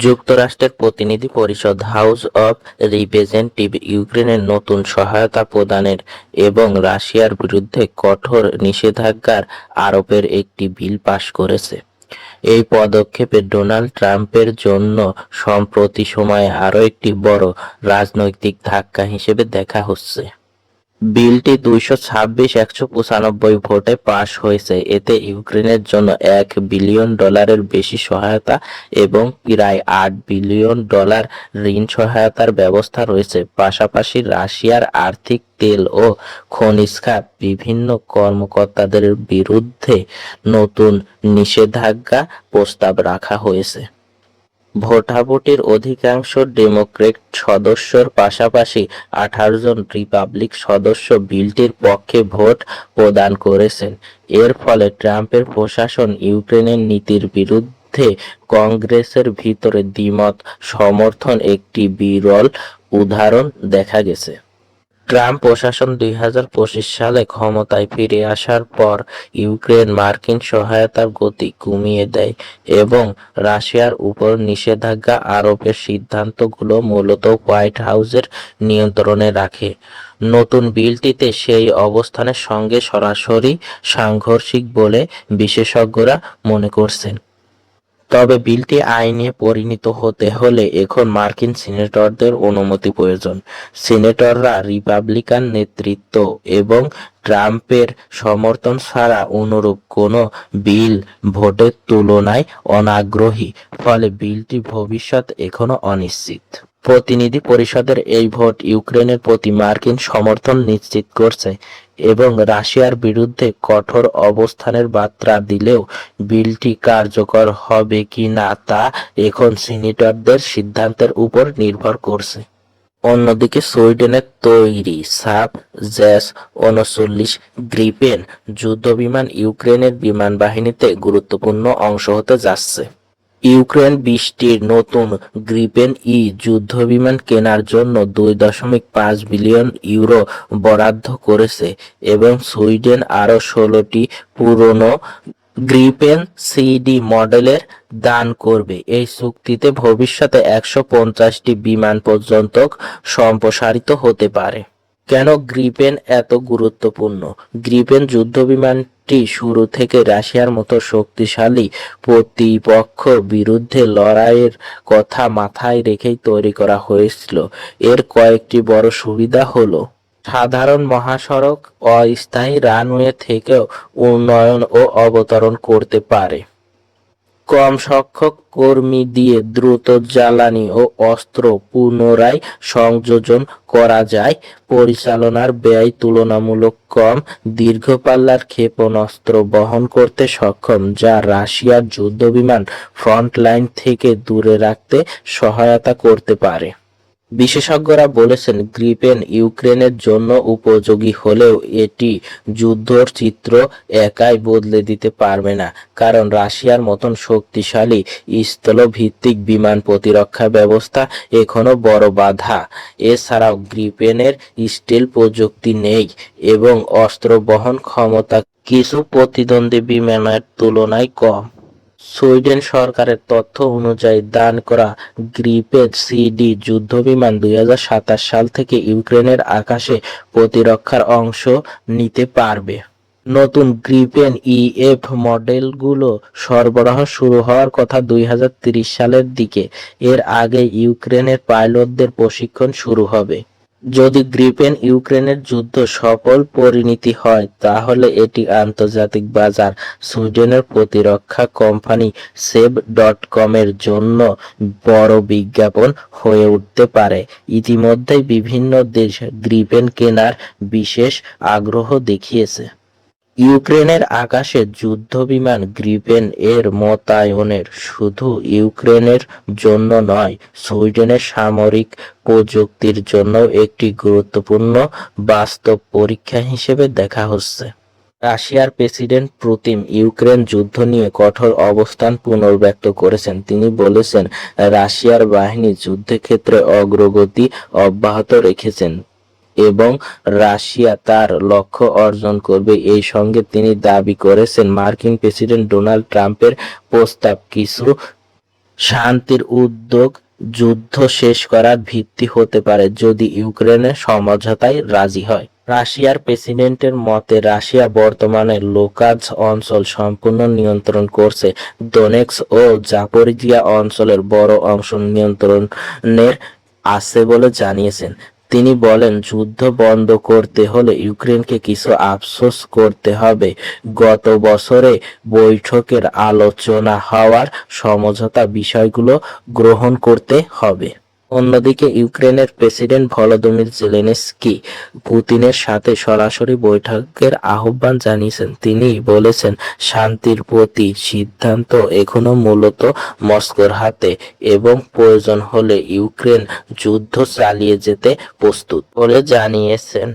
যুক্তরাষ্ট্রের প্রতিনিধি পরিষদ হাউস অব রিপ্রেজেন্টেটিভ ইউক্রেনের নতুন সহায়তা প্রদানের এবং রাশিয়ার বিরুদ্ধে কঠোর নিষেধাজ্ঞা আরোপের একটি বিল পাস করেছে। এই পদক্ষেপে ডোনাল্ড ট্রাম্পের জন্য সম্প্রতি সময়ে আরও একটি বড় রাজনৈতিক ধাক্কা হিসেবে দেখা হচ্ছে। বিলটি 226-195 ভোটে পাস হয়েছে। এতে ইউক্রেনের জন্য $1 বিলিয়ন বেশি সহায়তা এবং প্রায় $8 বিলিয়ন ঋণ সহায়তার ব্যবস্থা রয়েছে। পাশাপাশি রাশিয়ার আর্থিক, তেল ও খনিজ খাত বিভিন্ন কর্মকর্তাদের বিরুদ্ধে নতুন নিষেধাজ্ঞা প্রস্তাব রাখা হয়েছে। ভোটাভুটির অধিকাংশ ডেমোক্র্যাট সদস্যর পাশাপাশি 18 জন রিপাবলিক সদস্য বিলটির পক্ষে ভোট প্রদান করেছেন। এর ফলে ট্রাম্পের প্রশাসন ইউক্রেনের নীতির বিরুদ্ধে কংগ্রেসের ভিতরে দ্বিমত সমর্থন একটি বিরল উদাহরণ দেখা গেছে। ট্রাম্প প্রশাসন 2025 সালে ক্ষমতায় ফিরে আসার পর ইউক্রেন মার্কিন সহায়তার গতি কমিয়ে দেয় এবং রাশিয়ার উপর নিষেধাজ্ঞা আরোপের সিদ্ধান্তগুলো মূলত হোয়াইট হাউসের নিয়ন্ত্রণে রাখে। নতুন বিলটিতে সেই অবস্থানের সঙ্গে সরাসরি সাংঘর্ষিক বলে বিশেষজ্ঞরা মনে করছেন। তবে বিলটি আইনে পরিণত হতে হলে এখন মার্কিন সিনেটরদের অনুমতি প্রয়োজন। সিনেটররা রিপাবলিকান নেতৃত্ব এবং ট্রাম্পের সমর্থন ছাড়া অনুরূপ কোনো বিল ভোটের তুলনায় অনাগ্রহী, ফলে বিলটির ভবিষ্যৎ এখনো অনিশ্চিত। প্রতিনিধি পরিষদের এই ভোট ইউক্রেনের প্রতি মার্কিন সমর্থন নিশ্চিত করছে এবং রাশিয়ার বিরুদ্ধে কঠোর অবস্থানের বার্তা দিলেও বিলটি কার্যকর হবে কিনা তা এখন সিনেটরদের সিদ্ধান্তের উপর নির্ভর করছে। অন্যদিকে সুইডেনের তৈরি সাব-39 গ্রিপেন যুদ্ধবিমান ইউক্রেনের বিমান বাহিনীতে গুরুত্বপূর্ণ অংশ হতে যাচ্ছে। ইউক্রেন 20টি নতুন গ্রিপেন যুদ্ধবিমান কেনার জন্য €2.5 বিলিয়ন বরাদ্দ করেছে এবং সুইডেন আরও 16টি পুরনো গ্রিপেন সিডি মডেলের দান করবে। এই চুক্তিতে ভবিষ্যতে 150টি বিমান পর্যন্ত সম্প্রসারিত হতে পারে। কেন গ্রিপেন এত গুরুত্বপূর্ণ? গ্রিপেন যুদ্ধবিমানটি শুরু থেকে রাশিয়ার মতো শক্তিশালী প্রতিপক্ষ বিরুদ্ধে লড়াইয়ের কথা মাথায় রেখেই তৈরি করা হয়েছিল। এর কয়েকটি বড় সুবিধা হলো: সাধারণ মহাসড়ক, অস্থায়ী রানওয়ে থেকেও উন্নয়ন ও অবতরণ করতে পারে, কম সংখ্যক কর্মী দিয়ে দ্রুত জ্বালানি ও অস্ত্র পুনরায় সংযোজন করা যায়, পরিচালনার ব্যয় তুলনামূলক কম, দীর্ঘপাল্লার ক্ষেপণাস্ত্র বহন করতে সক্ষম যা রাশিয়ার যুদ্ধবিমান ফ্রন্টলাইন থেকে দূরে রাখতে সহায়তা করতে পারে। বিশেষজ্ঞরা বলছেন, গ্রিপেন ইউক্রেনের জন্য উপযোগী হলেও এটি যুদ্ধর চিত্র একাই বদলে দিতে পারবে না, কারণ রাশিয়ার মতন শক্তিশালী স্থলভিত্তিক বিমান প্রতিরক্ষা ব্যবস্থা এখনো বড় বাধা। এছাড়াও গ্রিপেনের স্টিল প্রযুক্তি নেই এবং অস্ত্র বহন ক্ষমতা কিছু প্রতিদ্বন্দ্বী বিমানের তুলনায় কম। সুইডেন সরকারের তথ্য অনুযায়ী দান করা গ্রিপেন সিডি যুদ্ধবিমান 2027 সাল থেকে ইউক্রেনের আকাশে প্রতিরক্ষার অংশ নিতে পারবে। নতুন গ্রিপেন ইএফ মডেলগুলো সরবরাহ শুরু হওয়ার কথা 2030 সালের দিকে। এর আগে ইউক্রেনের পাইলটদের প্রশিক্ষণ শুরু হবে। যদি গ্রিপেন ইউক্রেনের যুদ্ধ সফল পরিণতি হয় তাহলে এটি আন্তর্জাতিক বাজার সুইডেনের প্রতিরক্ষা কোম্পানি সেভ.কমের জন্য বড় বিজ্ঞাপন হয়ে উঠতে পারে। ইতিমধ্যেই বিভিন্ন দেশ গ্রিপেন কেনার বিশেষ আগ্রহ দেখিয়েছে। ইউক্রেনের আকাশে যুদ্ধবিমান গ্রিপেন এর মোতায়েনের শুধু ইউক্রেনের জন্য নয়, সুইডেনের সামরিক প্রযুক্তির জন্যও একটি গুরুত্বপূর্ণ বাস্তব পরীক্ষা হিসেবে দেখা হচ্ছে। রাশিয়ার প্রেসিডেন্ট পুতিন ইউক্রেন যুদ্ধ নিয়ে কঠোর অবস্থান পুনর্ব্যক্ত করেছেন। তিনি বলেছেন, রাশিয়ার বাহিনী যুদ্ধক্ষেত্রে অগ্রগতি অব্যাহত রেখেছেন এবং রাশিয়া তার লক্ষ্য অর্জন করবে। এই সঙ্গে তিনি দাবি করেছেন, মার্কিন প্রেসিডেন্ট ডোনাল্ড ট্রাম্পের প্রস্তাব কিছু শান্তির উদ্যোগ যুদ্ধ শেষ করার ভিত্তি হতে পারে যদি ইউক্রেনের সমঝোতায় রাজি হয়। রাশিয়ার প্রেসিডেন্টের মতে রাশিয়া বর্তমানে লুকানস্ক অঞ্চল সম্পূর্ণ নিয়ন্ত্রণ করছে। দোনেৎস্ক ও জাপোরিজিয়া অঞ্চলের বড় অংশ নিয়ন্ত্রণের আছে বলে জানিয়েছেন। তিনি বলেন, যুদ্ধ বন্ধ করতে হলে ইউক্রেনকে কিছু আফসোস করতে হবে। গত বছরে বৈঠকের আলোচনা হওয়ার সমঝোতা বিষয়গুলো গ্রহণ করতে হবে। অন্যদিকে ইউক্রেনের প্রেসিডেন্ট ভলোদিমির জেলেনস্কি পুতিনের সাথে সরাসরি বৈঠকের আহ্বান জানিয়েছেন। তিনি বলেছেন, শান্তির প্রতি সিদ্ধান্ত এখনো মূলত মস্কোর হাতে এবং প্রয়োজন হলে ইউক্রেন যুদ্ধ চালিয়ে যেতে প্রস্তুত বলে জানিয়েছেন।